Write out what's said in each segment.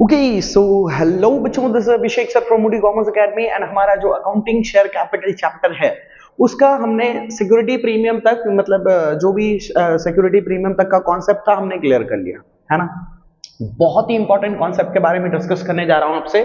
Okay so hello बच्चों, this is Abhishek sir from Moody commerce academy and हमारा जो accounting share capital chapter है उसका हमने सिक्योरिटी प्रीमियम तक मतलब जो भी सिक्योरिटी प्रीमियम तक का कॉन्सेप्ट था हमने क्लियर कर लिया है ना। बहुत ही इंपॉर्टेंट कॉन्सेप्ट के बारे में डिस्कस करने जा रहा हूं आपसे,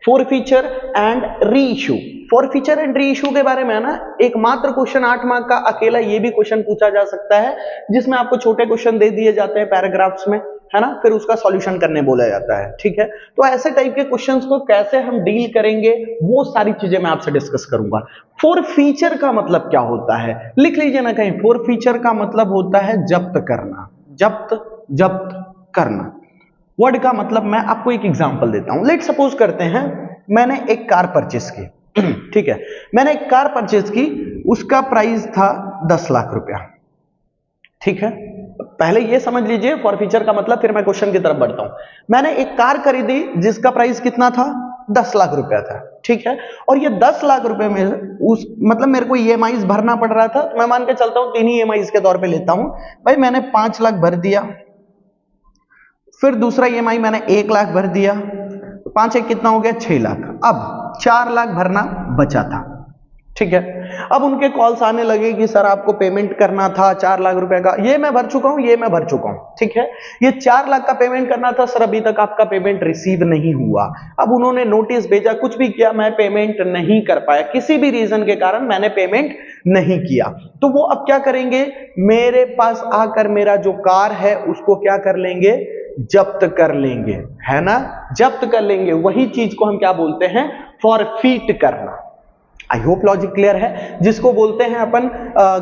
forfeiture and re issue. Forfeiture and re issue के बारे में है ना, एकमात्र क्वेश्चन 8 मार्क का अकेला ये भी क्वेश्चन पूछा जा सकता है जिसमें आपको छोटे क्वेश्चन दे दिए जाते हैं पैराग्राफ्स में, है ना, फिर उसका सॉल्यूशन करने बोला जाता है। ठीक है, तो ऐसे टाइप के क्वेश्चंस को कैसे हम डील करेंगे वो सारी चीजें मैं आपसे डिस्कस करूंगा। फॉरफीचर का मतलब क्या होता है, लिख लीजिए ना कहीं। फॉरफीचर का मतलब होता है जब्त करना, जब्त करना। वर्ड का मतलब मैं आपको एक एग्जांपल देता हूं। लेट सपोज करते हैं मैंने एक कार परचेस की ठीक है, मैंने एक कार परचेस की, उसका प्राइस था 10 लाख रुपया। ठीक है, पहले ये समझ लीजिए फॉरफीचर का मतलब, फिर मैं क्वेश्चन की तरफ बढ़ता हूं। मैंने एक कार खरीदी जिसका प्राइस कितना था, 10 लाख रुपया था। ठीक है, और ये 10 लाख रुपए में उस मतलब मेरे को ईएमआईज भरना पड़ रहा था। मैं मान के चलता हूं 3 ही ईएमआईज के तौर पे लेता हूं। भाई मैंने 5 लाख भर दिया, फिर दूसरा ईएमआई मैंने 1 लाख भर दिया, 5 एक कितना हो गया, 6 लाख। अब 4 लाख भरना बचा था। ठीक है, अब उनके कॉल्स आने लगे कि सर आपको पेमेंट करना था 4 लाख रुपए का, ये मैं भर चुका हूं, ये मैं भर चुका हूं। ठीक है, ये 4 लाख का पेमेंट करना था सर, अभी तक आपका पेमेंट रिसीव नहीं हुआ। अब उन्होंने नोटिस भेजा, कुछ भी किया, मैं पेमेंट नहीं कर पाया, किसी भी रीजन के कारण मैंने पेमेंट नहीं किया। तो वो अब क्या करेंगे, मेरे पास आकर मेरा जो कार है उसको क्या कर लेंगे, जब्त कर लेंगे, है ना, जब्त कर लेंगे। वही चीज को हम क्या बोलते हैं, फॉरफीट करना। आई होप लॉजिक क्लियर है। जिसको बोलते हैं अपन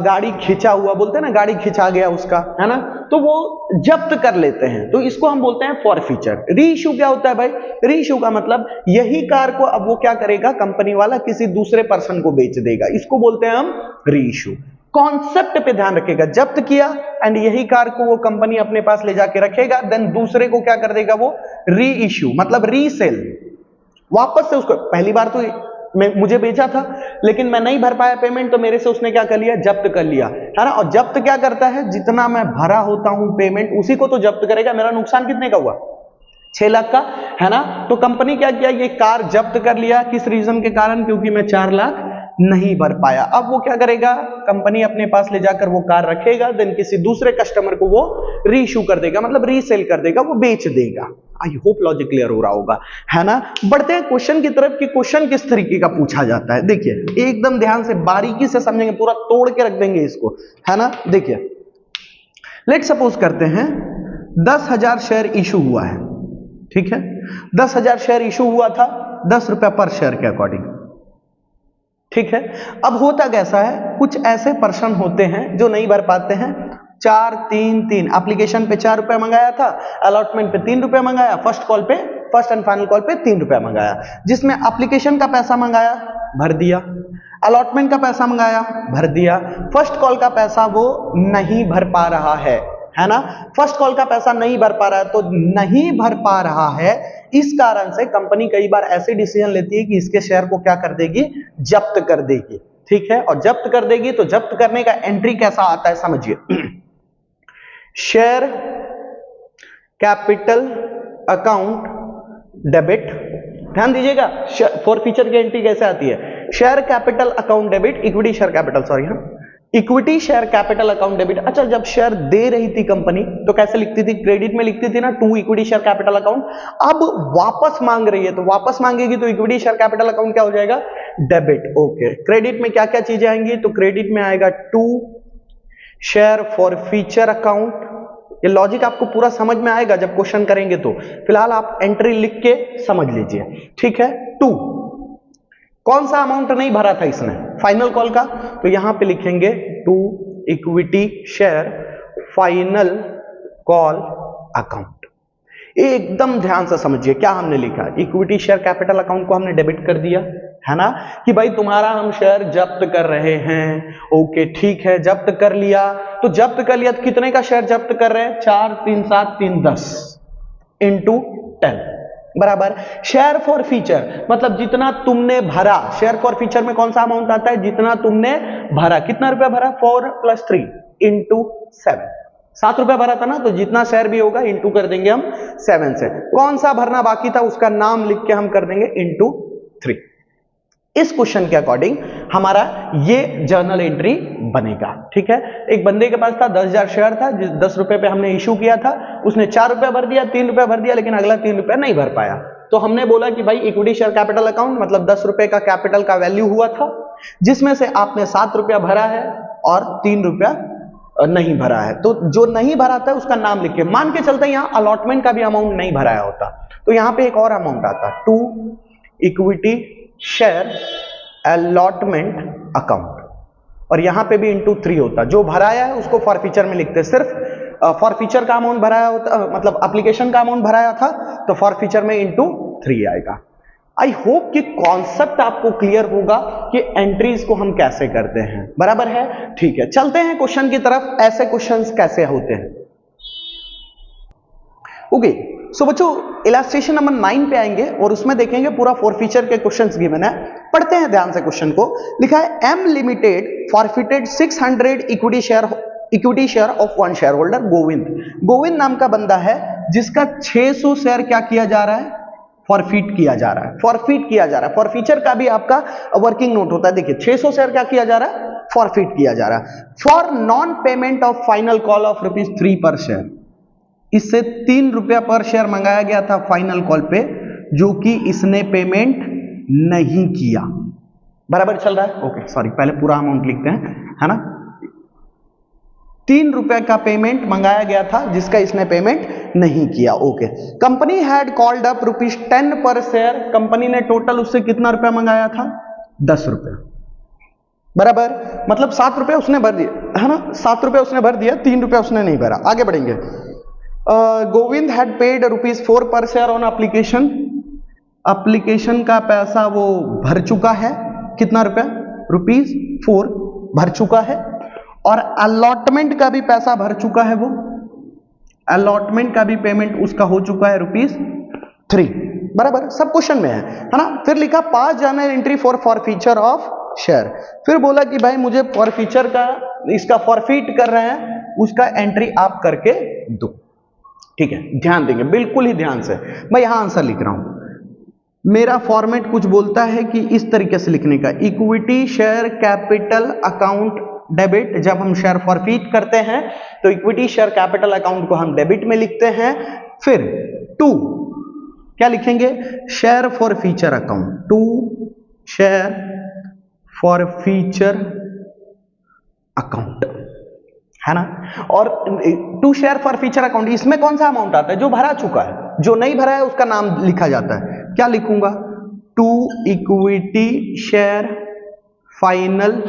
गाड़ी खिंचा हुआ, बोलते हैं ना, गाड़ी खिंचा गया उसका, है ना, तो वो जब्त कर लेते हैं, तो इसको हम बोलते हैं फॉरफीचर। री इशू क्या होता है भाई, री इशू का मतलब यही कार को अब वो क्या करेगा, कंपनी वाला किसी दूसरे पर्सन को बेच देगा, इसको बोलते हैं हम री इशू। कॉन्सेप्ट पे ध्यान रखेगा, जब्त किया एंड यही कार को वो कंपनी अपने पास ले जाके रखेगा, देन दूसरे को क्या कर देगा, वो री इशू मतलब रीसेल, वापस से उसको। पहली बार तो मुझे बेचा था लेकिन मैं नहीं भर पाया पेमेंट, तो मेरे से उसने क्या कर लिया, जब्त कर लिया, है ना। और जब्त क्या करता है, जितना मैं भरा होता हूं पेमेंट उसी को तो जब्त करेगा। मेरा नुकसान कितने का हुआ, 6 लाख का, है ना। तो कंपनी क्या किया, ये कार जब्त कर लिया, किस रीजन के कारण, क्योंकि मैं 4 लाख नहीं भर पाया। अब वो क्या करेगा, कंपनी अपने पास ले जाकर वो कार रखेगा, देन किसी दूसरे कस्टमर को वो रीइशू कर देगा, मतलब रीसेल कर देगा, वो बेच देगा। आई होप लॉजिक क्लियर हो रहा होगा, है ना। बढ़ते हैं क्वेश्चन की तरफ कि क्वेश्चन किस तरीके का पूछा जाता है। देखिए एकदम ध्यान से बारीकी से समझेंगे, पूरा तोड़ के रख देंगे इसको, है ना। देखिए लेट सपोज करते हैं 10,000 शेयर इशू हुआ है। ठीक है, 10,000 शेयर इशू हुआ था 10 रुपए पर शेयर के अकॉर्डिंग। ठीक है, अब होता कैसा है, कुछ ऐसे पर्सन होते हैं जो नहीं भर पाते हैं। 4-3-3 एप्लीकेशन पे 4 रुपए मंगाया था, अलॉटमेंट पे 3 रुपए मंगाया, फर्स्ट एंड फाइनल कॉल पे 3 रुपए मंगाया। जिसमें एप्लीकेशन का पैसा मंगाया भर दिया, अलॉटमेंट का पैसा मंगाया भर दिया, फर्स्ट कॉल का पैसा वो नहीं भर पा रहा है ना। फर्स्ट कॉल का पैसा नहीं भर पा रहा है, तो नहीं भर पा रहा है, इस कारण से कंपनी कई बार ऐसे डिसीजन लेती है कि इसके शेयर को क्या कर देगी, जब्त कर देगी। ठीक है, और जब्त कर देगी तो जब्त करने का एंट्री कैसा आता है समझिए, शेयर कैपिटल अकाउंट डेबिट। ध्यान दीजिएगा फॉरफीचर की एंट्री कैसे आती है, share capital account debit, equity share capital, sorry हाँ, equity share capital account debit. अच्छा, जब शेयर दे रही थी कंपनी तो कैसे लिखती थी, क्रेडिट में लिखती थी ना, to equity share capital account. अब वापस मांग रही है तो वापस मांगेगी तो इक्विटी शेयर कैपिटल अकाउंट क्या हो जाएगा, डेबिट। ओके, क्रेडिट में क्या क्या चीजें आएंगी, तो क्रेडिट में आएगा टू शेयर फॉरफीचर अकाउंट। ये लॉजिक आपको पूरा समझ में आएगा जब क्वेश्चन करेंगे, तो फिलहाल आप एंट्री लिख के समझ लीजिए। ठीक है, टू कौन सा अमाउंट नहीं भरा था इसने, फाइनल कॉल का, तो यहां पे लिखेंगे to equity share final call account. एकदम ध्यान से समझिए क्या हमने लिखा, इक्विटी शेयर कैपिटल अकाउंट को हमने डेबिट कर दिया, है ना, कि भाई तुम्हारा हम शेयर जब्त कर रहे हैं। ओके ठीक है, जब्त कर लिया, तो जब्त कर लिया तो कितने का शेयर जब्त कर रहे हैं, 4 3 7 3 10 इंटू 10 बराबर शेयर फॉर फीचर, मतलब जितना तुमने भरा। शेयर फॉर फीचर में कौन सा अमाउंट आता है, जितना तुमने भरा, कितना रुपया भरा, 4 + 3 इंटू 7, ₹7 भरा था ना, तो जितना शेयर भी होगा इंटू कर देंगे हम 7 से। कौन सा भरना बाकी था उसका नाम लिख के हम कर देंगे इंटू 3। इस क्वेश्चन के अकॉर्डिंग हमारा ये जर्नल एंट्री बनेगा। ठीक है, एक बंदे के पास था 10,000 शेयर था, जिस ₹10 पे हमने इशू किया था, उसने ₹4 भर दिया, ₹3 भर दिया, लेकिन अगला ₹3 नहीं भर पाया। तो हमने बोला कि भाई इक्विटी शेयर कैपिटल अकाउंट मतलब ₹10 का कैपिटल का वैल्यू हुआ था, जिसमें से आपने ₹7 भरा है और ₹3 नहीं भरा है। तो जो नहीं भरा था उसका नाम लिखिए। मान के चलते हैं यहां अलॉटमेंट का भी अमाउंट नहीं भराया होता, तो यहां पे एक और अमाउंट आता, to equity share allotment account, और यहां पे भी इंटू 3 होता। जो भराया है उसको फॉरफीचर में लिखते, सिर्फ फॉरफीचर का अमाउंट भराया होता, मतलब एप्लीकेशन का अमाउंट भराया था तो फॉरफीचर में इंटू 3 आएगा। आई होप कि कॉन्सेप्ट आपको क्लियर होगा कि एंट्रीज को हम कैसे करते हैं। बराबर है, ठीक है, चलते हैं क्वेश्चन की तरफ। ऐसे क्वेश्चंस कैसे होते हैं। ओके, सो बच्चों इलस्ट्रेशन नंबर 9 पे आएंगे और उसमें देखेंगे पूरा फॉरफीचर के क्वेश्चंस गिवन है। पढ़ते हैं ध्यान से क्वेश्चन को। लिखा है M limited forfeited 600 equity share of one share holder Govind. Govind नाम का बंदा है जिसका 600 शेयर क्या किया जा रहा है, फॉरफिट किया जा रहा है। फॉरफिट किया जा रहा है, फॉरफीचर का भी आपका वर्किंग नोट होता है। देखिए 600 शेयर क्या किया जा रहा है, फॉरफिट किया जा रहा है for non payment of final call of ₹3 per share. इससे ₹3 पर शेयर मंगाया गया था फाइनल कॉल पे, जो कि इसने पेमेंट नहीं किया। बराबर चल रहा है, ओके सॉरी, पहले पूरा अमाउंट लिखते हैं, है ना। ₹3 का पेमेंट मंगाया गया था जिसका इसने पेमेंट नहीं किया। Okay, company had called up ₹10 पर शेयर। कंपनी ने टोटल उससे कितना रुपया मंगाया था, ₹10। बराबर, मतलब ₹7 उसने भर दिया, है ना, ₹7 उसने भर दिया, ₹3 उसने नहीं भरा। आगे बढ़ेंगे। गोविंद हैड पेड ₹4 पर शेयर ऑन एप्लीकेशन। एप्लीकेशन का पैसा वो भर चुका है, कितना रुपया, ₹4 भर चुका है, और अलॉटमेंट का भी पैसा भर चुका है। वो अलॉटमेंट का भी पेमेंट उसका हो चुका है ₹3। बराबर, सब क्वेश्चन में है ना। फिर लिखा पास journal entry for forfeiture of share. फिर बोला कि भाई मुझे फॉरफीचर का, इसका फॉरफिट कर रहे हैं, उसका एंट्री आप करके दो। ठीक है, ध्यान देंगे, बिल्कुल ही ध्यान से। मैं यहां आंसर लिख रहा हूं, मेरा फॉर्मेट कुछ बोलता है कि इस तरीके से लिखने का, equity share capital account debit. जब हम शेयर फॉरफिट करते हैं तो इक्विटी शेयर कैपिटल अकाउंट को हम डेबिट में लिखते हैं। फिर टू क्या लिखेंगे, share forfeiture account, to share forfeiture account, है ना। और to share forfeiture account, इसमें कौन सा अमाउंट आता है, जो भरा चुका है, जो नहीं भरा है उसका नाम लिखा जाता है। क्या लिखूंगा, to equity share final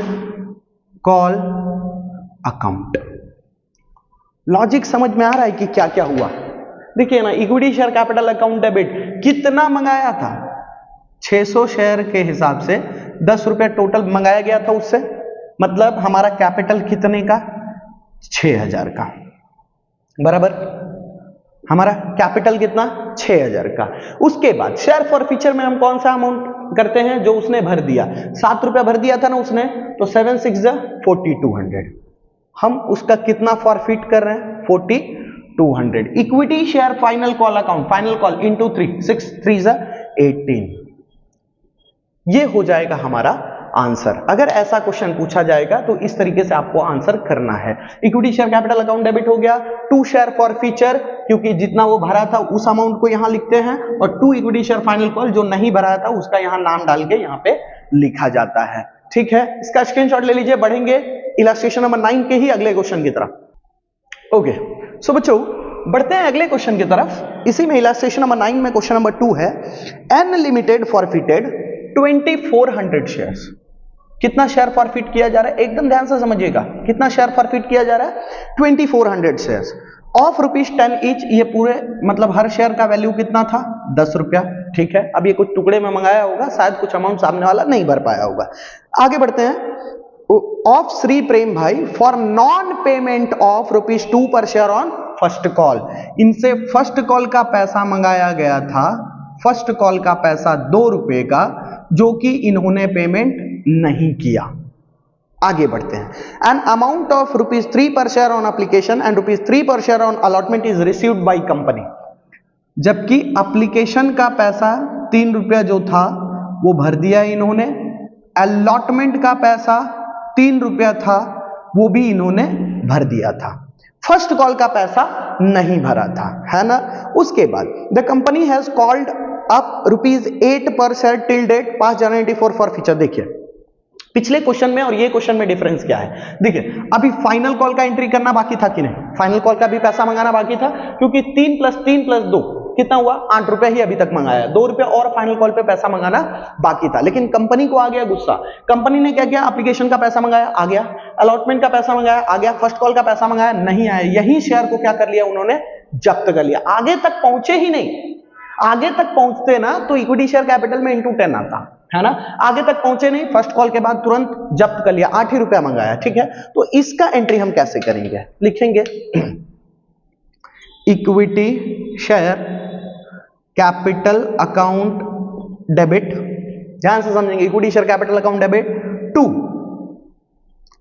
call account. Logic समझ में आ रहा है कि क्या क्या हुआ। देखिए ना, equity share capital account debit, कितना मंगाया था, 600 शेयर के हिसाब से ₹10 टोटल मंगाया गया था उससे, मतलब हमारा कैपिटल कितने का, 6,000 का। बराबर, हमारा कैपिटल कितना, 6,000 का। उसके बाद शेयर फॉर फीचर में हम कौन सा अमाउंट करते हैं, जो उसने भर दिया, ₹7 भर दिया था ना उसने, तो 7 6 4200, हम उसका कितना फॉरफिट कर रहे हैं, 4200। Equity share final call account, final call into 3, 6 3 18, ये हो जाएगा हमारा आंसर। अगर ऐसा क्वेश्चन पूछा जाएगा तो इस तरीके से आपको आंसर करना है। Equity share capital account debit हो गया, टू शेयर फॉर फीचर, क्योंकि जितना वो भरा था उस अमाउंट को यहां लिखते हैं, और to equity share final call, जो नहीं भरा था उसका यहां नाम डाल के यहां पे लिखा जाता है। ठीक है, इसका स्क्रीनशॉट ले लीजिए। बढ़ेंगे इलस्ट्रेशन नंबर 9 के ही अगले क्वेश्चन की तरफ। ओके, सो बच्चों बढ़ते हैं अगले क्वेश्चन की तरफ। इसी में इलस्ट्रेशन नंबर 9 में क्वेश्चन नंबर 2 है, एन लिमिटेड फॉरफिटेड 2400 शेयर्स। कितना शेयर फॉरफिट किया जा रहा है, एकदम ध्यान से समझिएगा, कितना शेयर फॉरफिट किया जा रहा है, 2400 शेयर्स ऑफ ₹10 ईच। ये पूरे मतलब हर शेयर का वैल्यू कितना था, ₹10। ठीक है, अब ये कुछ टुकड़े में मंगाया होगा, शायद कुछ अमाउंट सामने वाला नहीं भर पाया होगा। आगे बढ़ते हैं। ऑफ श्री प्रेम भाई फॉर नॉन पेमेंट ऑफ ₹2 पर शेयर ऑन फर्स्ट कॉल। इनसे फर्स्ट कॉल का पैसा मंगाया गया था, फर्स्ट कॉल का पैसा ₹2 का, जो कि इन्होंने पेमेंट नहीं किया। आगे बढ़ते हैं। An amount of ₹3 per share on application and ₹3 per share on allotment is received by company. जबकि एप्लीकेशन का पैसा 3 रुपया जो था वो भर दिया इन्होंने, अलॉटमेंट का पैसा 3 रुपया था वो भी इन्होंने भर दिया था, फर्स्ट कॉल का पैसा नहीं भरा था, है ना। उसके बाद the company has called up ₹8 per share till date 5 January 1994 forfeiture. देखिए पिछले क्वेश्चन में और ये क्वेश्चन में डिफरेंस क्या है। देखिए अभी फाइनल कॉल का एंट्री करना बाकी था कि नहीं, फाइनल कॉल का भी पैसा मंगाना बाकी था, क्योंकि 3 + 3 + 2 कितना हुआ, 8 रुपए ही अभी तक मंगाया, 2 रुपए और फाइनल कॉल पे पैसा मंगाना बाकी था। लेकिन कंपनी को आ गया गुस्सा, कंपनी ने क्या किया, एप्लीकेशन का पैसा मंगाया आ गया, अलॉटमेंट का पैसा मंगाया आ गया, फर्स्ट कॉल का पैसा मंगाया नहीं आया, यही शेयर को क्या कर लिया उन्होंने, जब्त कर लिया। आगे तक पहुंचे ही नहीं, आगे तक पहुंचते ना तो इक्विटी शेयर कैपिटल में ×10 आता, है ना। आगे तक पहुंचे नहीं, फर्स्ट कॉल के बाद तुरंत जब्त कर लिया, 8 ही रुपया मंगाया, ठीक है। तो इसका एंट्री हम कैसे करेंगे, लिखेंगे equity share capital account debit, ध्यान से समझेंगे, equity share capital account debit to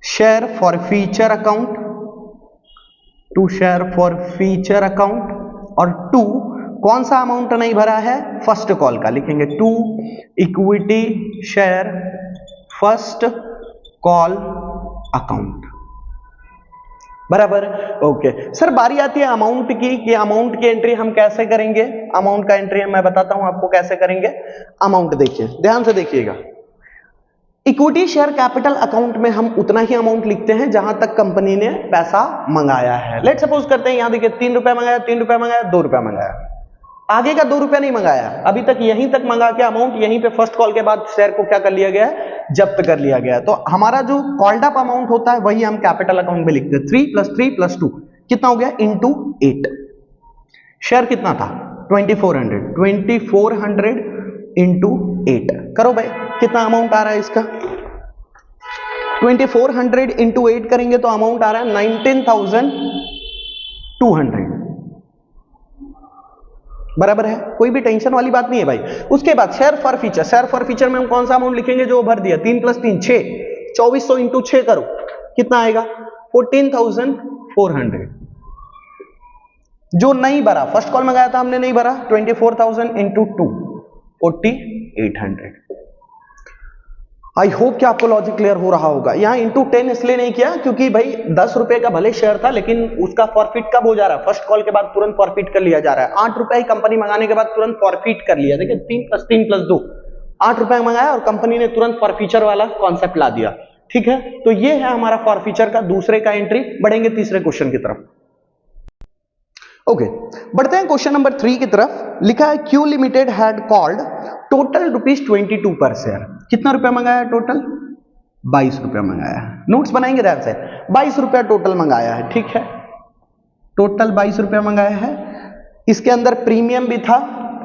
share forfeiture account, to share forfeiture account, और टू कौन सा अमाउंट नहीं भरा है, फर्स्ट कॉल का, लिखेंगे to equity share first call account, बराबर। ओके सर, बारी आती है अमाउंट की, कि अमाउंट की एंट्री हम कैसे करेंगे। अमाउंट का एंट्री मैं बताता हूं आपको कैसे करेंगे। अमाउंट देखिए, ध्यान से देखिएगा, इक्विटी शेयर कैपिटल अकाउंट में हम उतना ही अमाउंट लिखते हैं जहां तक कंपनी ने पैसा मंगाया है। लेट सपोज करते हैं, यहां देखिए 3 रुपया मंगाया, 3 रुपया मंगाया, 2 रुपया मंगाया, आगे का 2 रुपया नहीं मंगाया, अभी तक यहीं तक मंगा के अमाउंट यहीं पे फर्स्ट कॉल के बाद शेयर को क्या कर लिया गया है, जब्त कर लिया गया है। तो हमारा जो कॉल्ड अप अमाउंट होता है वही हम कैपिटल अकाउंट में लिखते हैं, 3 + 3 + 2 कितना हो गया, ×8। शेयर कितना था, 2400, 2400 × 8 करो भाई, कितना अमाउंट आ रहा है इसका, 2400 × 8 करेंगे तो अमाउंट आ रहा है 19,200, बराबर है, कोई भी टेंशन वाली बात नहीं है भाई। उसके बाद share for future, share for future में हम कौन सा अमाउंट लिखेंगे, जो भर दिया, 3 + 3 6, 2400 × 6 करो, कितना आएगा, 14,400। जो नहीं भरा, फर्स्ट कॉल मंगाया था हमने नहीं भरा, 24,000 × 2 4800। आई होप कि आपको लॉजिक क्लियर हो रहा होगा। यहां ×10 इसलिए नहीं किया क्योंकि भाई 10 रुपए का भले शेयर था, लेकिन उसका फॉरफिट कब हो जा रहा है, फर्स्ट कॉल के बाद तुरंत फॉरफिट कर लिया जा रहा है। 8 रुपए ही कंपनी मंगाने के बाद तुरंत फॉरफिट कर लिया। देखिए 3 + 3 + 2, 8 रुपए मंगाया और कंपनी ने तुरंत फॉरफीचर वाला कॉन्सेप्ट ला दिया, ठीक है। तो ये है हमारा फॉरफीचर का दूसरे का एंट्री। बढ़ेंगे तीसरे क्वेश्चन की तरफ। ओके, बढ़ते हैं क्वेश्चन नंबर 3 की तरफ। लिखा है Q limited had called total ₹22 पर शेयर। कितना रुपया मंगाया टोटल, 22 रुपया मंगाया है। नोट्स बनाएंगे ध्यान से, 22 रुपया टोटल मंगाया है, ठीक है, टोटल 22 रुपया मंगाया है। इसके अंदर प्रीमियम भी था,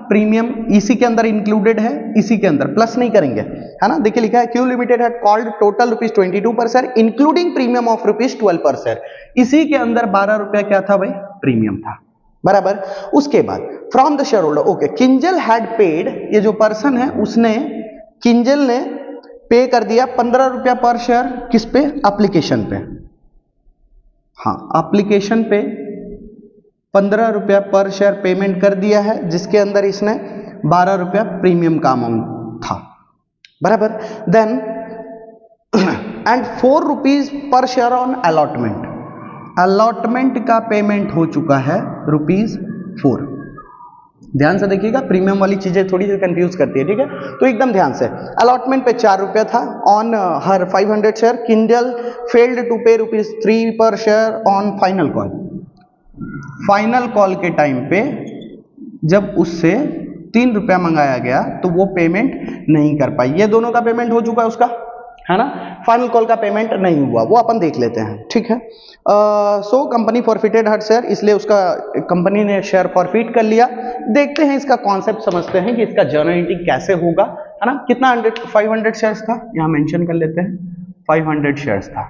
प्रीमियम इसी के अंदर इंक्लूडेड है, इसी के अंदर प्लस नहीं करेंगे, है ना। देखिए लिखा है Q limited had called total ₹22 पर शेयर इंक्लूडिंग प्रीमियम ऑफ ₹12 पर शेयर। इसी के अंदर 12 रुपया क्या था भाई, प्रीमियम था, बराबर। उसके बाद from the share holder, okay, Kinjal had paid, ये जो पर्सन है उसने, किंजल ने पे कर दिया 15 रुपया पर शेयर, किस पे, एप्लीकेशन पे, हाँ एप्लीकेशन पे 15 रुपया पर शेयर पेमेंट कर दिया है, जिसके अंदर इसने 12 रुपया प्रीमियम का अमाउंट था, बराबर। Then and 4 rupees per share on allotment, allotment का पेमेंट हो चुका है ₹4। ध्यान से देखिएगा, प्रीमियम वाली चीजें थोड़ी सी कंफ्यूज करती है, ठीक है। तो एकदम ध्यान से, अलॉटमेंट पे 4 रुपया था ऑन हर 500 share. Kinjal failed to pay ₹3 per share on final call, final call के टाइम पे जब उससे 3 रुपया मंगाया गया तो वो पेमेंट नहीं कर पाई। ये दोनों का पेमेंट हो चुका है उसका, है ना, फाइनल कॉल का पेमेंट नहीं हुआ, वो अपन देख लेते हैं, ठीक है। सो कंपनी फॉरफिटेड हर शेयर, इसलिए उसका कंपनी ने शेयर फॉरफिट कर लिया। देखते हैं इसका कॉन्सेप्ट, समझते हैं कि इसका जर्नल एंट्री कैसे होगा, है ना। कितना 500 शेयर्स था, यहां मेंशन कर लेते हैं, 500 शेयर्स था।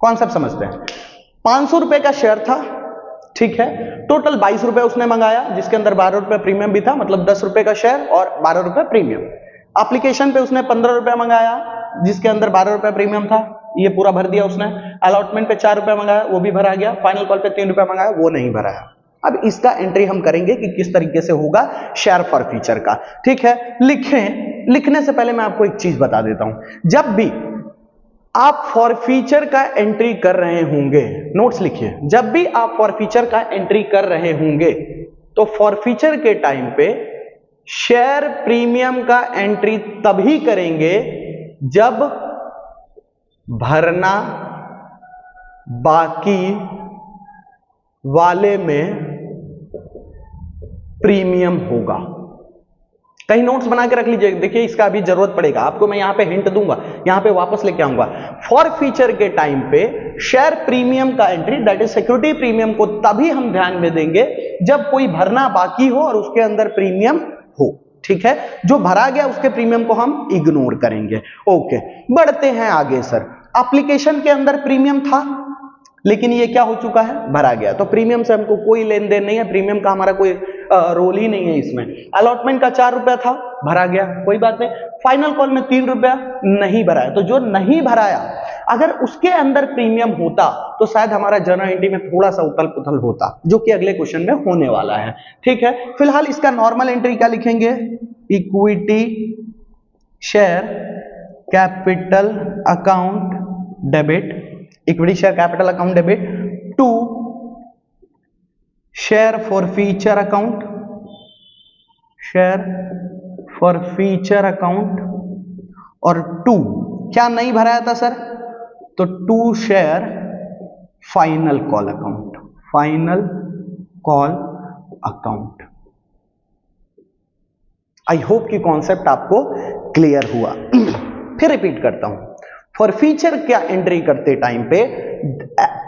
कॉन्सेप्ट समझते हैं, 500 रुपए का शेयर था, ठीक है, टोटल 22 रुपए उसने मंगाया, जिसके अंदर 12 रुपए प्रीमियम भी था, मतलब 10 रुपए का शेयर और 12 रुपए प्रीमियम। एप्लीकेशन पे उसने 15 रुपया मंगाया, जिसके अंदर 12 रुपए प्रीमियम था, ये पूरा भर दिया उसने। अलॉटमेंट पे 4 रुपए मंगाया, वो भी भरा गया। फाइनल कॉल पे 3 रुपए मंगाया, वो नहीं भरा है। अब इसका एंट्री हम करेंगे कि किस तरीके से होगा शेयर फॉर फ्यूचर का। ठीक है, लिखें। लिखने से पहले मैं आपको एक चीज बता देता हूं, जब भी आप फॉर फ्यूचर का एंट्री कर रहे होंगे, नोट्स लिखिए, जब भी आप फॉर फ्यूचर का एंट्री कर रहे होंगे तो फॉर फ्यूचर के टाइम पे शेयर प्रीमियम का एंट्री तभी करेंगे जब भरना बाकी वाले में प्रीमियम होगा। कहीं नोट्स बना के रख लीजिए, देखिए इसका अभी जरूरत पड़ेगा आपको, मैं यहां पे हिंट दूंगा, यहां पे वापस लेके आऊंगा। फॉर फ्यूचर के टाइम पे शेयर प्रीमियम का entry, that is security premium को तभी हम ध्यान में देंगे जब कोई भरना बाकी हो और उसके अंदर प्रीमियम हो। ठीक है, जो भरा गया उसके प्रीमियम को हम इग्नोर करेंगे। ओके, बढ़ते हैं आगे। सर, एप्लीकेशन के अंदर प्रीमियम था लेकिन ये क्या हो चुका है, भरा गया, तो प्रीमियम से हमको कोई लेन देन नहीं है, प्रीमियम का हमारा कोई रोल ही नहीं है इसमें। अलॉटमेंट का 4 रुपया था, भरा गया, कोई बात नहीं। फाइनल कॉल में 3 रुपया नहीं भरा है, तो जो नहीं भराया अगर उसके अंदर प्रीमियम होता तो शायद हमारा जनरल एंट्री में थोड़ा सा उथल पुथल होता, जो कि अगले क्वेश्चन में होने वाला है। ठीक है, फिलहाल इसका नॉर्मल एंट्री क्या लिखेंगे, equity share capital account debit, equity share capital account debit to share forfeiture account, share forfeiture account, और टू क्या नहीं भराया था सर, तो to share final call account, final call account. I hope कि concept आपको clear हुआ। फिर रिपीट करता हूं, फॉर फ्यूचर क्या एंट्री करते टाइम पे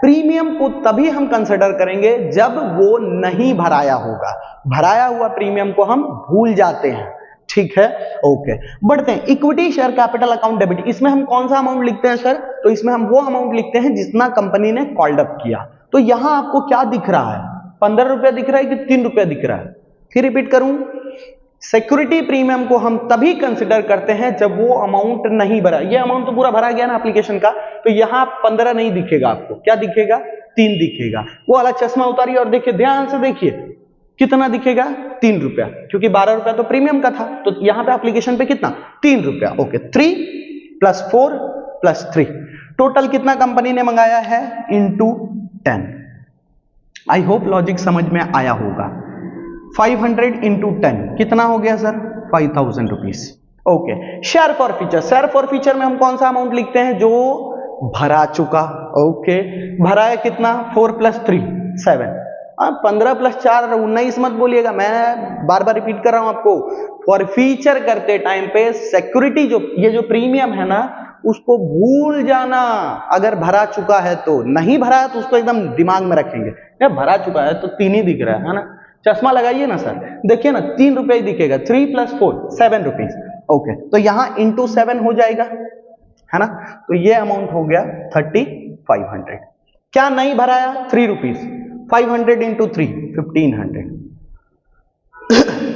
प्रीमियम को तभी हम कंसिडर करेंगे जब वो नहीं भराया होगा, भराया हुआ प्रीमियम को हम भूल जाते हैं। ठीक है, ओके, बढ़ते हैं। Equity share capital account debit, इसमें हम कौन सा अमाउंट लिखते हैं सर, तो इसमें हम वो अमाउंट लिखते हैं जितना कंपनी ने कॉल्ड अप किया। तो यहां आपको क्या दिख रहा है, 15 रुपया दिख रहा है कि 3 रुपया दिख रहा है। फिर रिपीट करूं, सिक्योरिटी प्रीमियम को हम तभी कंसिडर करते हैं जब वो अमाउंट नहीं भरा। ये अमाउंट तो पूरा भरा गया ना एप्लीकेशन का, तो यहां 15 नहीं दिखेगा आपको, क्या दिखेगा, 3 दिखेगा। वो वाला चश्मा उतारिए और देखिए, ध्यान से देखिए, कितना दिखेगा, 3 रुपया, क्योंकि 12 रुपया तो प्रीमियम का था, तो यहां पे एप्लीकेशन पे कितना, 3 रुपया। ओके, 3 + 4 + 3, टोटल कितना कंपनी ने मंगाया है, × 10। आई होप लॉजिक समझ में आया होगा। 500 × 10 कितना हो गया sir, 5000 rupees. Okay, share for future, share for future में हम कौन सा अमाउंट लिखते हैं, जो भरा चुका। ओके, भरा है कितना, 4 + 3 7, 15 + 4 19 मत बोलिएगा, मैं बार बार रिपीट कर रहा हूं आपको। फॉर फ्यूचर करते टाइम पे सिक्योरिटी जो ये जो प्रीमियम है ना, उसको भूल जाना। अगर भरा चुका है तो, नहीं भरा है तो उसको एकदम दिमाग में रखेंगे, यार भरा चुका है तो 3 ही दिख रहा है ना, चश्मा लगाइए ना सर, देखिए ना 3 रुपए ही दिखेगा, 3 + 4 7 रुपीज। ओके, तो यहां × 7 हो जाएगा, है ना, तो ये अमाउंट हो गया 3500। क्या नहीं भराया, 3 रुपीज, 500 × 3 1500।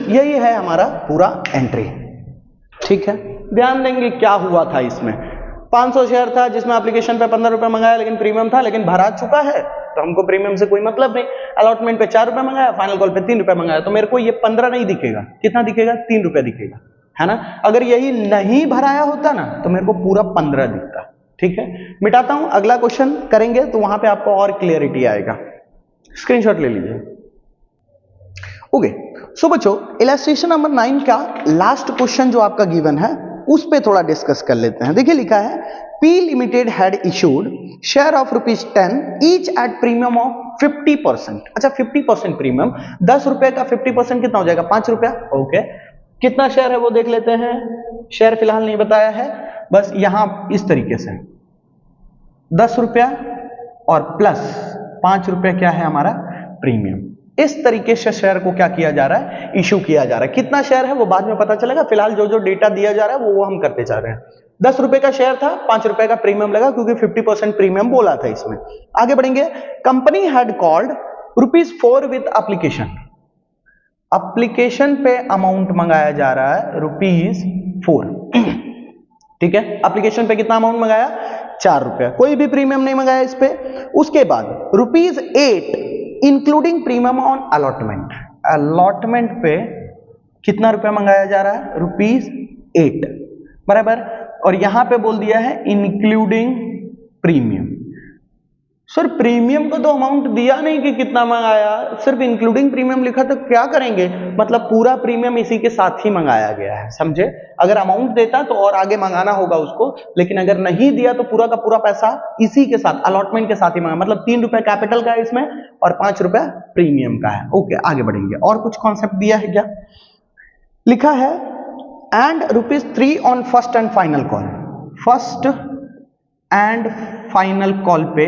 यही है हमारा पूरा एंट्री। ठीक है, ध्यान देंगे क्या हुआ था इसमें। 500 शेयर था जिसमें एप्लीकेशन पे 15 रुपए मंगाया, लेकिन प्रीमियम था, लेकिन भरा चुका है तो हमको प्रीमियम से कोई मतलब नहीं। अलॉटमेंट पे 4 रुपए मंगाया, फाइनल कॉल पे 3 रुपए मंगाया, तो मेरे को ये 15 नहीं दिखेगा, कितना दिखेगा, 3 रुपए दिखेगा, है ना। अगर यही नहीं भराया होता ना तो मेरे को पूरा 15 दिखता। ठीक है, मिटाता हूं, अगला क्वेश्चन करेंगे तो वहां पे आपको और क्लियरिटी आएगा। स्क्रीनशॉट ले लीजिए। ओके, सो बच्चों, इलस्ट्रेशन नंबर 9 का लास्ट क्वेश्चन जो आपका गिवन है उस पे थोड़ा डिस्कस कर लेते हैं। देखिए लिखा है, P Limited had issued share of ₹10 each at premium of 50%। अच्छा, 50% प्रीमियम, 10 रुपए का 50% कितना हो जाएगा, 5 रुपया। ओके, कितना शेयर है वो देख लेते हैं। शेयर फिलहाल नहीं बताया है, बस यहां इस तरीके से 10 रुपया और प्लस 5 रुपया क्या है हमारा, प्रीमियम। इस तरीके से शेयर को क्या किया जा रहा है, इशू किया जा रहा है। कितना शेयर है वो बाद में पता चलेगा, फिलहाल जो जो डेटा दिया जा रहा है वो हम करते जा रहे हैं। 10 रुपए का शेयर था, 5 रुपए का प्रीमियम लगा, क्योंकि 50% प्रीमियम बोला था इसमें। आगे बढ़ेंगे। Company had called ₹4 with application, application पे अमाउंट मंगाया जा रहा है ₹4। ठीक है। एप्लीकेशन पे कितना अमाउंट मंगाया, 4 रुपया, कोई भी प्रीमियम नहीं मंगाया इस पे। उसके बाद ₹8 including premium on allotment, allotment पे कितना रुपया मंगाया जा रहा है, ₹8 बराबर। और यहां पे बोल दिया है इंक्लूडिंग प्रीमियम। सर प्रीमियम को तो अमाउंट दिया नहीं कि कितना मंगाया, सिर्फ इंक्लूडिंग प्रीमियम लिखा, तो क्या करेंगे, मतलब पूरा प्रीमियम इसी के साथ ही मंगाया गया है, समझे। अगर अमाउंट देता तो और आगे मंगाना होगा उसको, लेकिन अगर नहीं दिया तो पूरा का पूरा पैसा इसी के साथ अलॉटमेंट के साथ ही मंगा, मतलब 3 रुपए कैपिटल का है इसमें और 5 रुपए प्रीमियम का है। ओके आगे बढ़ेंगे। और कुछ कॉन्सेप्ट दिया है क्या, लिखा है and ₹3 on first and final call, first and final call पे,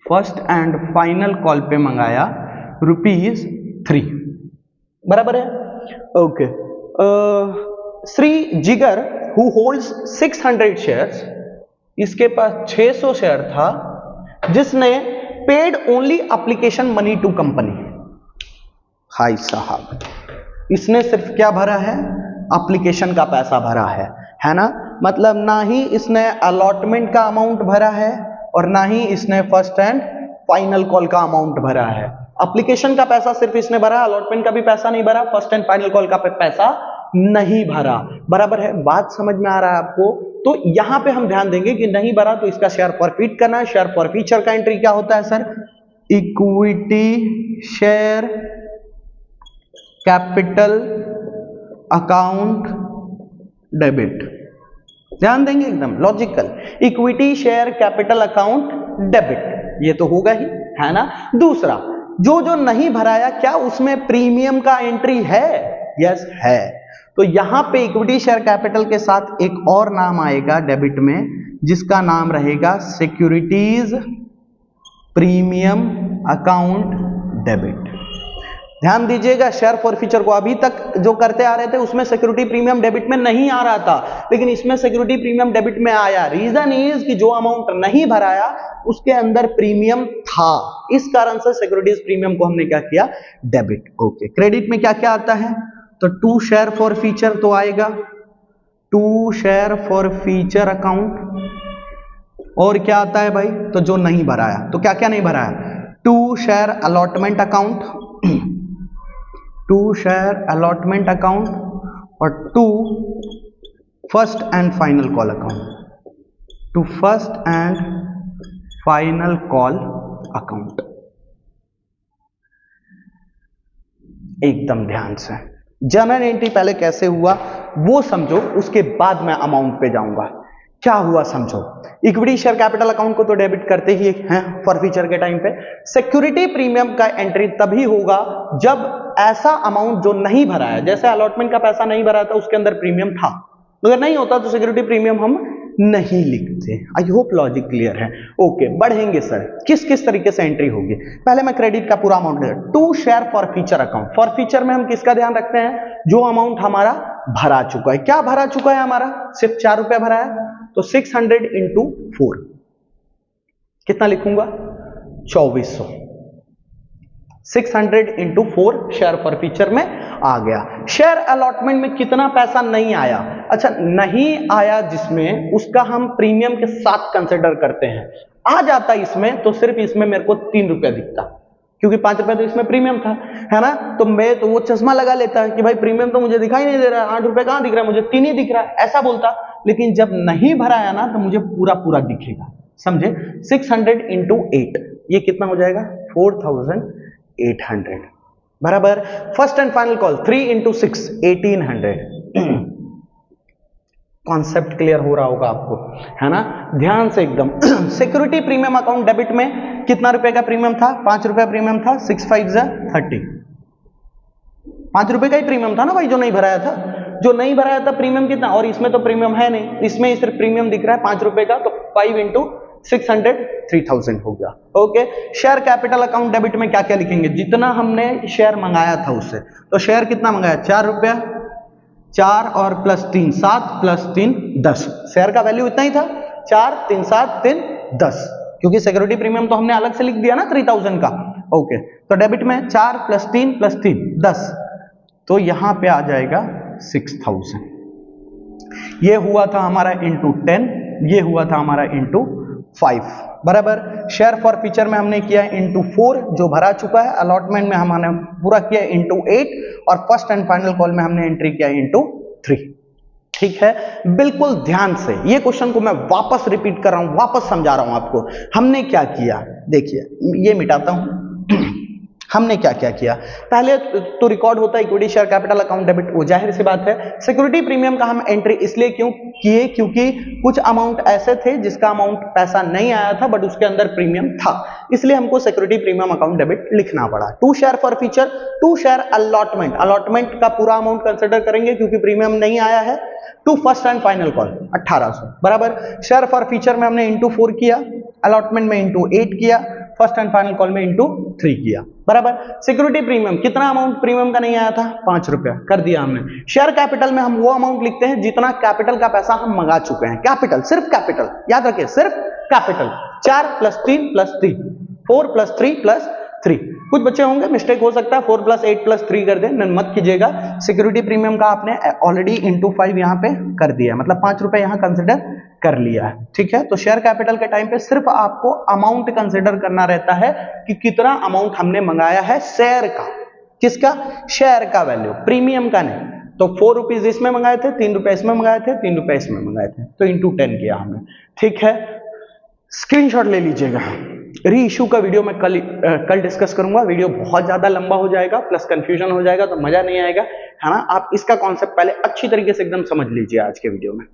फर्स्ट एंड फाइनल कॉल पे मंगाया ₹3 बराबर है। ओके श्री जिगर हु होल्ड्स 600 शेयर्स, इसके पास 600 शेयर था, जिसने paid only application money to company. हाय साहब, इसने सिर्फ क्या भरा है, एप्लीकेशन का पैसा भरा है ना, मतलब ना ही इसने अलॉटमेंट का अमाउंट भरा है और ना ही इसने फर्स्ट एंड फाइनल कॉल का अमाउंट भरा है। एप्लीकेशन का पैसा सिर्फ इसने भरा, अलॉटमेंट का भी पैसा नहीं भरा, फर्स्ट एंड फाइनल कॉल का पैसा नहीं भरा, बराबर है। बात समझ में आ रहा है आपको। तो यहां पे हम ध्यान देंगे कि नहीं भरा तो इसका शेयर फॉरफीट करना है। शेयर फॉरफीचर का एंट्री क्या होता है sir, equity share capital account debit, ध्यान देंगे एकदम logical, equity share capital account debit, ये तो होगा ही, है ना। दूसरा जो जो नहीं भराया, क्या उसमें प्रीमियम का एंट्री है, यस है, तो यहां पे इक्विटी शेयर कैपिटल के साथ एक और नाम आएगा डेबिट में, जिसका नाम रहेगा सिक्योरिटीज प्रीमियम अकाउंट डेबिट। ध्यान दीजिएगा, शेयर फॉरफीचर को अभी तक जो करते आ रहे थे उसमें सिक्योरिटी प्रीमियम डेबिट में नहीं आ रहा था, लेकिन इसमें सिक्योरिटी प्रीमियम डेबिट में आया। रीजन इज कि जो अमाउंट नहीं भराया उसके अंदर प्रीमियम था, इस कारण से सिक्योरिटीज प्रीमियम को हमने क्या किया, डेबिट। ओके क्रेडिट में क्या क्या आता है, तो टू शेयर फॉरफीचर तो आएगा, टू शेयर फॉरफीचर अकाउंट, और क्या आता है भाई, तो जो नहीं भराया, तो क्या क्या नहीं भराया, to share allotment account, to share allotment account, और to first and final call account, to first and final call account. एकदम ध्यान से, जनरल एंट्री पहले कैसे हुआ वो समझो, उसके बाद मैं अमाउंट पे जाऊंगा। क्या हुआ समझो, इक्विटी शेयर कैपिटल अकाउंट को तो डेबिट करते ही हैं फॉरफीचर के टाइम पे। सिक्योरिटी प्रीमियम का एंट्री तभी होगा जब ऐसा अमाउंट जो नहीं भरा है, जैसे अलॉटमेंट का पैसा नहीं भरा था उसके अंदर प्रीमियम था, अगर नहीं होता तो सिक्योरिटी प्रीमियम हम नहीं लिखते। आई होप लॉजिक क्लियर है। ओके बढ़ेंगे सर, किस किस तरीके से एंट्री होगी। पहले मैं क्रेडिट का पूरा अमाउंट ले, to share forfeiture account, forfeiture में हम किसका ध्यान रखते हैं, जो अमाउंट हमारा भरा चुका है। क्या भरा चुका है हमारा, सिर्फ 4 रुपया भरा है, तो 600 इंटू 4 कितना लिखूंगा, 2400, 600 इंटू 4 शेयर फॉरफीचर में आ गया। शेयर अलॉटमेंट में कितना पैसा नहीं आया, अच्छा नहीं आया जिसमें, उसका हम प्रीमियम के साथ कंसिडर करते हैं। आ जाता इसमें तो सिर्फ इसमें मेरे को 3 रुपया दिखता, क्योंकि 5 रुपया तो इसमें प्रीमियम था, है ना। तो मैं तो वो चश्मा लगा लेता कि भाई प्रीमियम तो मुझे दिखाई नहीं दे रहा है, 8 रुपए कहां दिख रहा है, मुझे 3 ही दिख रहा है, ऐसा बोलता। लेकिन जब नहीं भराया ना तो मुझे पूरा पूरा दिखेगा, समझे। 600 इंटू 8 ये कितना हो जाएगा, 4800 बराबर। First and final call 3 into 6 1800। Concept clear हो रहा होगा आपको, है ना, ध्यान से एकदम। सिक्योरिटी प्रीमियम अकाउंट डेबिट में कितना रुपए का प्रीमियम था, 5 रुपया प्रीमियम था, 6 5 30, 5 रुपए का ही प्रीमियम था ना भाई, जो नहीं भराया था। जो नहीं भराया था प्रीमियम कितना, और इसमें तो प्रीमियम है नहीं, इसमें सिर्फ प्रीमियम दिख रहा है 5 रुपए का, तो 5 इंटू 600 3000 हो गया। Okay share capital account debit में क्या क्या लिखेंगे, जितना हमने शेयर मंगाया था उससे, तो शेयर कितना मंगाया, 4 रुपया, 4 और प्लस 3 7 प्लस 3 10, शेयर का वैल्यू इतना ही था, 4 3 7 3 10, क्योंकि सिक्योरिटी प्रीमियम तो हमने अलग से लिख दिया ना 3000 का। ओके तो डेबिट में 4 प्लस 3 प्लस 3 10, तो यहां पे आ जाएगा 6000। ये हुआ था हमारा इंटू 10, ये हुआ था हमारा इंटू 5 बराबर। शेयर फॉर फ्यूचर में हमने किया इंटू 4 जो भरा चुका है, अलॉटमेंट में हमने पूरा किया इंटू 8 और फर्स्ट एंड फाइनल कॉल में हमने एंट्री किया इंटू 3। ठीक है, बिल्कुल ध्यान से ये क्वेश्चन को मैं वापस रिपीट कर रहा हूं, वापस समझा रहा हूं आपको। हमने क्या किया, देखिए ये मिटाता हूं। हमने क्या क्या किया, पहले तो रिकॉर्ड होता है equity share capital account debit, वो जाहिर सी बात है। सिक्योरिटी प्रीमियम का हम एंट्री इसलिए क्यों किए, क्योंकि कुछ अमाउंट ऐसे थे जिसका अमाउंट पैसा नहीं आया था बट उसके अंदर प्रीमियम था, इसलिए हमको सिक्योरिटी प्रीमियम अकाउंट डेबिट लिखना पड़ा। 2 share for future, 2 share allotment, allotment का पूरा अमाउंट कंसिडर करेंगे क्योंकि प्रीमियम नहीं आया है। 2 फर्स्ट एंड फाइनल कॉल 1800 बराबर। शेयर फॉर फ्यूचर में हमने इंटू 4 किया, अलॉटमेंट में इंटू 8 किया, फर्स्ट एंड फाइनल कॉल में इंटू 3 किया बराबर। सिक्योरिटी प्रीमियम कितना अमाउंट प्रीमियम का नहीं आया था, 5 रुपया कर दिया हमने। शेयर कैपिटल में हम वो अमाउंट लिखते हैं जितना कैपिटल का पैसा हम मंगा चुके हैं, कैपिटल, सिर्फ कैपिटल, याद रखिए सिर्फ कैपिटल। 4 + 3 + 3, 4 + 3 + 3। कुछ बच्चे होंगे मिस्टेक हो सकता है 4 + 8 + 3 कर दें, मत कीजिएगा। सिक्योरिटी प्रीमियम का आपने ऑलरेडी इंटू 5 यहां पे कर दिया, मतलब 5 रुपए यहां कंसिडर कर लिया है। ठीक है, तो शेयर कैपिटल के टाइम पे सिर्फ आपको अमाउंट कंसिडर करना रहता है कि कितना अमाउंट हमने मंगाया है शेयर का, किसका, शेयर का वैल्यू, प्रीमियम का नहीं। तो 4 रुपीज इसमें मंगाए थे, 3 रुपए इसमें मंगाए थे, 3 रुपए इसमें मंगाए थे, तो इंटू 10 किया हमने। ठीक है, स्क्रीनशॉट ले लीजिएगा। री इशू का वीडियो मैं कल डिस्कस करूंगा, वीडियो बहुत ज्यादा लंबा हो जाएगा प्लस कंफ्यूजन हो जाएगा तो मजा नहीं आएगा, है ना। आप इसका कॉन्सेप्ट पहले अच्छी तरीके से एकदम समझ लीजिए आज के वीडियो में।